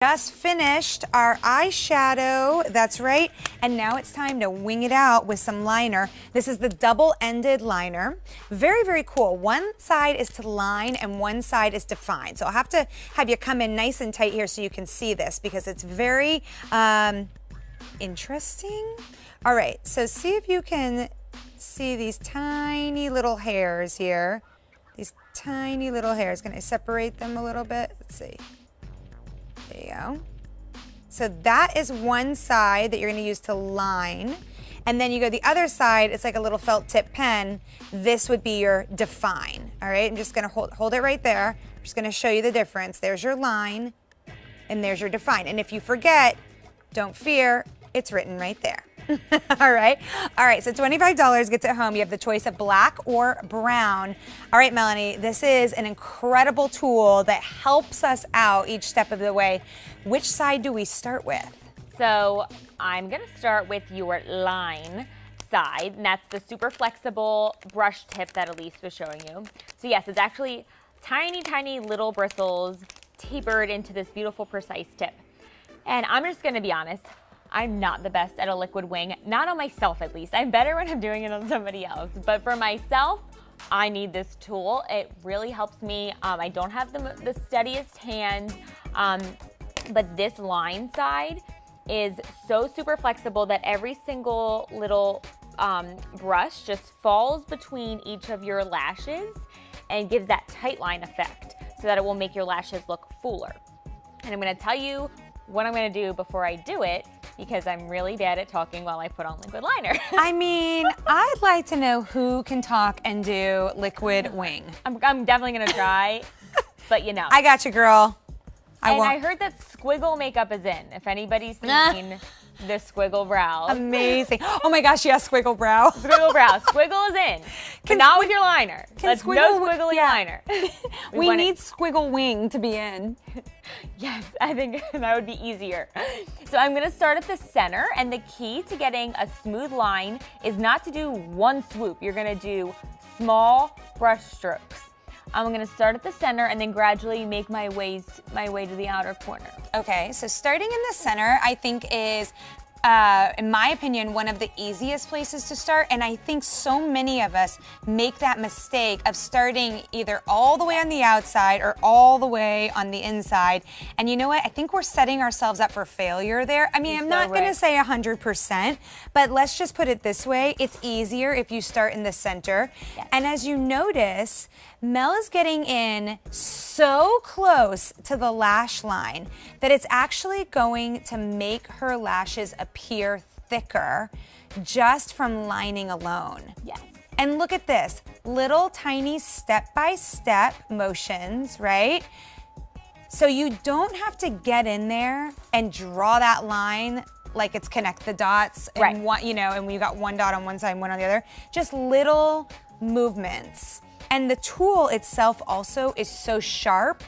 Just finished our eyeshadow, that's right. And now it's time to wing it out with some liner. This is the double-ended liner. Very, very cool. One side is to line and one side is define. So I'll have to have you come in nice and tight here so you can see this because it's very interesting. All right, so see if you can see these tiny little hairs here. These tiny little hairs. Can I separate them a little bit? Let's see. There you go. So that is one side that you're going to use to line. And then you go the other side, it's like a little felt tip pen. This would be your define. All right, I'm just going to hold it right there. I'm just going to show you the difference. There's your line and there's your define. And if you forget, don't fear, it's written right there. All right, so $25 gets it home. You have the choice of black or brown. All right, Melanie, this is an incredible tool that helps us out each step of the way. Which side do we start with? So I'm gonna start with your line side, and that's the super flexible brush tip that Elise was showing you. So yes, it's actually tiny, tiny little bristles tapered into this beautiful, precise tip. And I'm just gonna be honest, I'm not the best at a liquid wing, not on myself at least. I'm better when I'm doing it on somebody else. But for myself, I need this tool. It really helps me. I don't have the steadiest hand, but this line side is so super flexible that every single little brush just falls between each of your lashes and gives that tight line effect so that it will make your lashes look fuller. And I'm gonna tell you what I'm gonna do before I do it, because I'm really bad at talking while I put on liquid liner. I mean, I'd like to know who can talk and do liquid wing. I'm definitely gonna try, but you know. I got you, girl. I heard that squiggle makeup is in. If anybody's seen the squiggle brow. Amazing. Oh my gosh, yes, squiggle brow. Squiggle brow. Squiggle is in, but not with your liner. No squiggly liner. We need squiggle wing to be in. Yes, I think that would be easier. So I'm gonna start at the center, and the key to getting a smooth line is not to do one swoop. You're gonna do small brush strokes. I'm gonna start at the center and then gradually make my way to the outer corner. Okay, so starting in the center, I think is, in my opinion, one of the easiest places to start. And I think so many of us make that mistake of starting either all the way on the outside or all the way on the inside. And you know what? I think we're setting ourselves up for failure there. I mean, I'm not gonna say 100%, but let's just put it this way. It's easier if you start in the center. Yes. And as you notice, Mel is getting in so close to the lash line that it's actually going to make her lashes appear thicker just from lining alone. Yes. And look at this, little tiny step-by-step motions, right? So you don't have to get in there and draw that line like it's connect the dots, and one, you know, and we got one dot on one side and one on the other. Just little movements. And the tool itself also is so sharp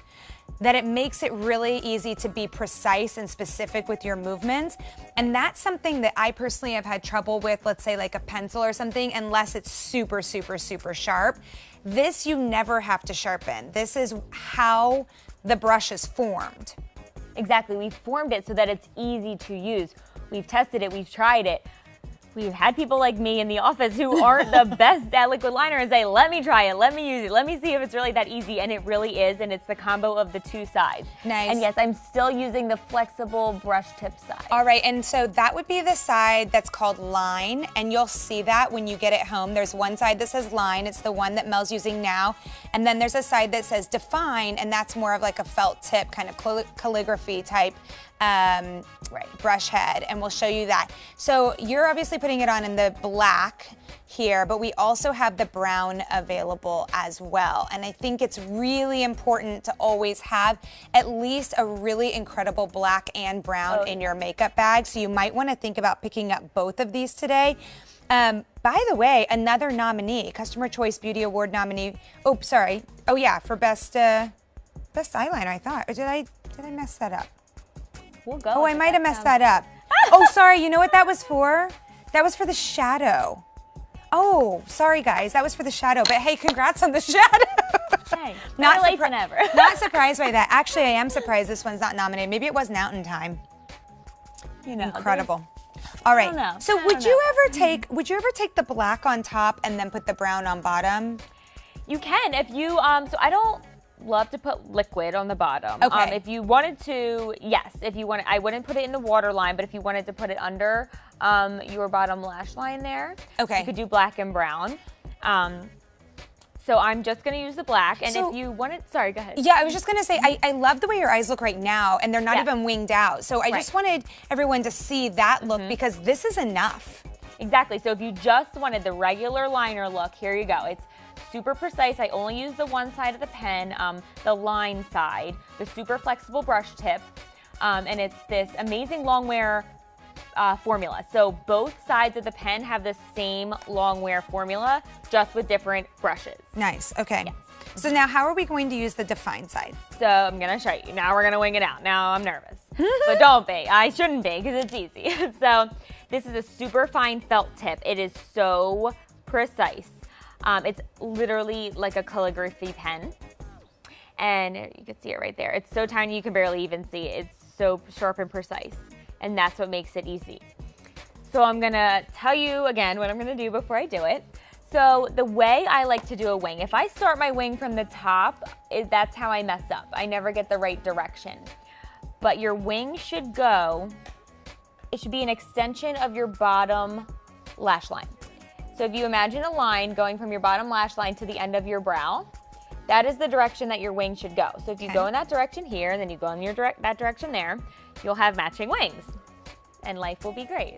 that it makes it really easy to be precise and specific with your movements. And that's something that I personally have had trouble with, let's say like a pencil or something, unless it's super, super, super sharp. This you never have to sharpen. This is how the brush is formed. Exactly, we've formed it so that it's easy to use. We've tested it, we've tried it. We've had people like me in the office who aren't the best at liquid liner and say, let me try it, let me use it, let me see if it's really that easy, and it really is, and it's the combo of the two sides. Nice. And yes, I'm still using the flexible brush tip side. All right, and so that would be the side that's called line, and you'll see that when you get it home. There's one side that says line, it's the one that Mel's using now, and then there's a side that says define, and that's more of like a felt tip, kind of calligraphy type brush head, and we'll show you that. So you're obviously putting it on in the black here, but we also have the brown available as well. And I think it's really important to always have at least a really incredible black and brown in your makeup bag. So you might want to think about picking up both of these today. By the way, another nominee, Customer Choice Beauty Award nominee. Oh, sorry. Oh yeah, for best eyeliner, I thought. Or did I mess that up? We'll go. Oh, I might have messed that up. Oh, sorry. You know what that was for? That was for the shadow. Oh, sorry guys. That was for the shadow. But hey, congrats on the shadow. Hey, Not better late than never. Not surprised by that. Actually, I am surprised this one's not nominated. Maybe it wasn't out in time. You know, Incredible. All right. don't know. So I would don't you ever take the black on top and then put the brown on bottom? You can if you so I don't love to put liquid on the bottom. Okay. If you wanted to, yes. If you want, I wouldn't put it in the water line, but if you wanted to put it under your bottom lash line there, Okay. you could do black and brown. So I'm just gonna use the black, and So- if you wanted, sorry, go ahead. Yeah, I was just gonna say, I love the way your eyes look right now, and they're not Yeah. even winged out. So I just wanted everyone to see that look because this is enough. Exactly. So if you just wanted the regular liner look, here you go. It's super precise. I only use the one side of the pen, the line side, the super flexible brush tip, and it's this amazing long wear formula. So both sides of the pen have the same long wear formula, just with different brushes. Nice. Okay. So now, how are we going to use the define side? So I'm gonna show you. Now we're gonna wing it out. Now I'm nervous, but don't be. I shouldn't be because it's easy. So this is a super fine felt tip. It is so precise. It's literally like a calligraphy pen, and you can see it right there. It's so tiny you can barely even see it. It's so sharp and precise, and that's what makes it easy. So I'm gonna tell you again what I'm gonna do before I do it. So the way I like to do a wing, if I start my wing from the top, that's how I mess up. I never get the right direction. But your wing should go, it should be an extension of your bottom lash line. So if you imagine a line going from your bottom lash line to the end of your brow, that is the direction that your wing should go. So if you go in that direction here, and then you go in that direction there, you'll have matching wings, and life will be great.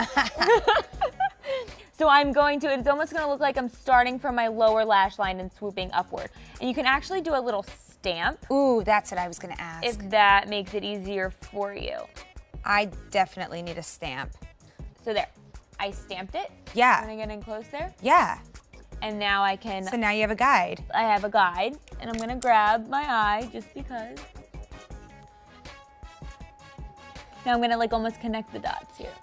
So I'm going to, it's almost gonna look like I'm starting from my lower lash line and swooping upward. And you can actually do a little stamp Ooh, that's what I was gonna ask. if that makes it easier for you. I definitely need a stamp. So there, I stamped it. Yeah. I'm gonna get in close there. Yeah. And now I can, So now you have a guide. I have a guide, and I'm gonna grab my eye just because. Now I'm gonna like almost connect the dots here.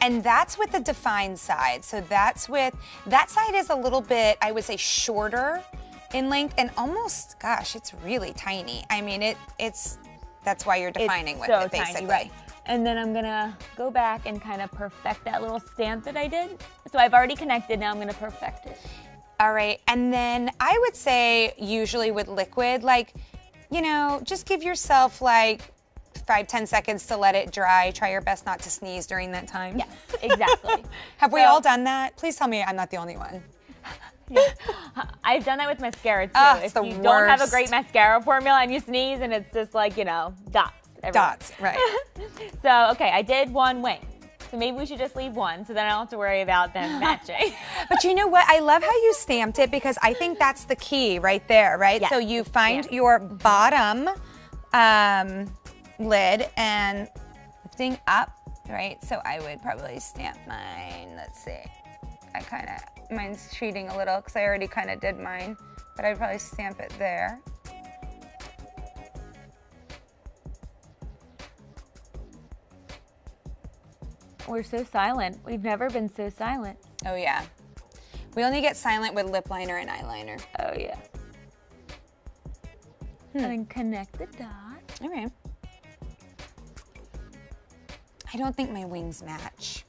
And that's with the defined side. So that's with, that side is a little bit, I would say, shorter in length and almost, gosh, it's really tiny. I mean, that's why you're defining with it, basically. Tiny, right. And then I'm gonna go back and kind of perfect that little stamp that I did. So I've already connected, now I'm gonna perfect it. All right, and then I would say usually with liquid, like, you know, just give yourself like 5-10 seconds to let it dry. Try your best not to sneeze during that time. Yes, exactly. Have we all done that? Please tell me I'm not the only one. Yeah. I've done that with mascara too. Oh, it's if the you don't have a worst. great mascara formula and you sneeze and it's just like, you know, dots everywhere. Dots, right. So, okay, I did one wing. So maybe we should just leave one so then I don't have to worry about them matching. But you know what? I love how you stamped it because I think that's the key right there, right? Yes. So you find Yeah. your bottom lid and lifting up, right? So I would probably stamp mine. Let's see. Mine's cheating a little because I already kind of did mine, but I'd probably stamp it there. We're so silent. We've never been so silent. Oh yeah. We only get silent with lip liner and eyeliner. Oh, yeah. And then connect the dots. All right. I don't think my wings match.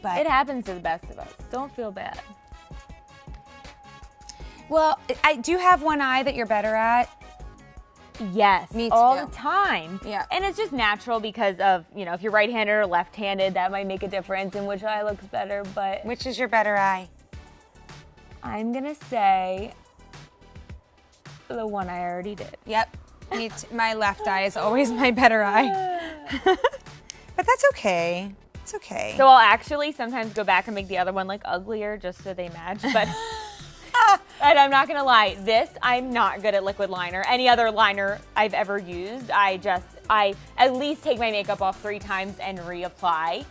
But It happens to the best of us. Don't feel bad. well, I do have one eye that you're better at. Yes, Me all too. the time. Yeah. And it's just natural because of, you know, if you're right-handed or left-handed, that might make a difference in which eye looks better, but Which is your better eye? I'm gonna say the one I already did. Yep. My left eye is always my better eye. But that's okay. It's okay. So I'll actually sometimes go back and make the other one like uglier just so they match, but and I'm not gonna lie, I'm not good at liquid liner. Any other liner I've ever used, I at least take my makeup off 3 times and reapply.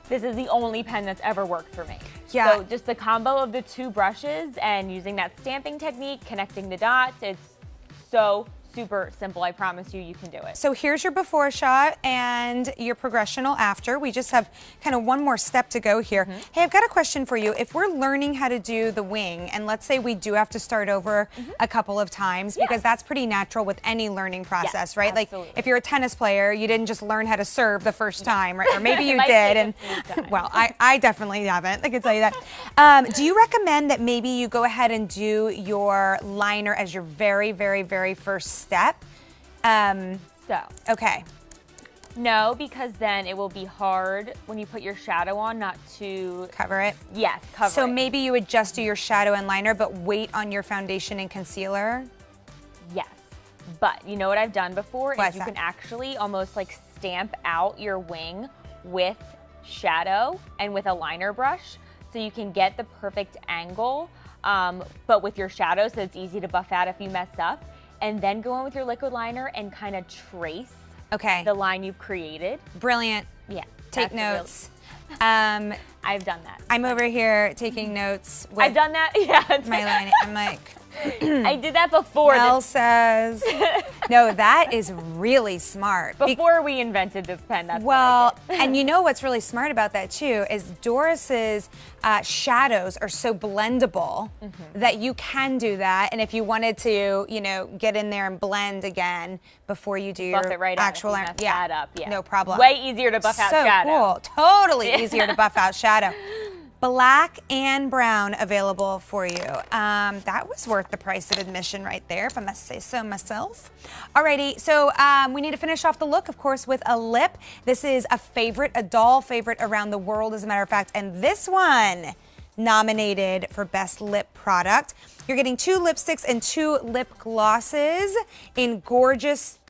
This is the only pen that's ever worked for me. Yeah. So just the combo of the 2 brushes and using that stamping technique, connecting the dots, it's so super simple. I promise you, you can do it. So here's your before shot and your progressional after. We just have kind of one more step to go here. Hey, I've got a question for you. If we're learning how to do the wing, and let's say we do have to start over a couple of times, because that's pretty natural with any learning process, right? Absolutely. Like if you're a tennis player, you didn't just learn how to serve the first time, right? Or maybe you Might did. take And a few times. well, I definitely haven't. I can tell you that. Do you recommend that maybe you go ahead and do your liner as your very, very, very first step? So, Okay. no, because then it will be hard when you put your shadow on not to, Cover it. yes, cover So it. maybe you would just do your shadow and liner, but wait on your foundation and concealer. Yes. But you know what I've done before is What's you that? can actually almost like stamp out your wing with shadow and with a liner brush, so you can get the perfect angle, but with your shadow, so it's easy to buff out if you mess up. And then go in with your liquid liner and kind of trace Okay. the line you've created. Brilliant. Yeah. Take that's a real- notes. I've done that. I'm over here taking notes with I've done that. Yeah. my line. I'm like, I did that before. Mel says, no, that is really smart. Before we invented this pen. That's Well, what I did. and you know what's really smart about that too is Doris's shadows are so blendable that you can do that. And if you wanted to, you know, get in there and blend again before you do Buff your it right out if actual you liner, mess that up. Yeah. no problem. Way easier to buff out So shadow. cool, totally easier to buff out shadow. Black and brown available for you. That was worth the price of admission right there, if I must say so myself. Alrighty, so we need to finish off the look, of course, with a lip. This is a favorite, a doll favorite around the world, as a matter of fact, and this one nominated for Best Lip Product. You're getting 2 lipsticks and 2 lip glosses in gorgeous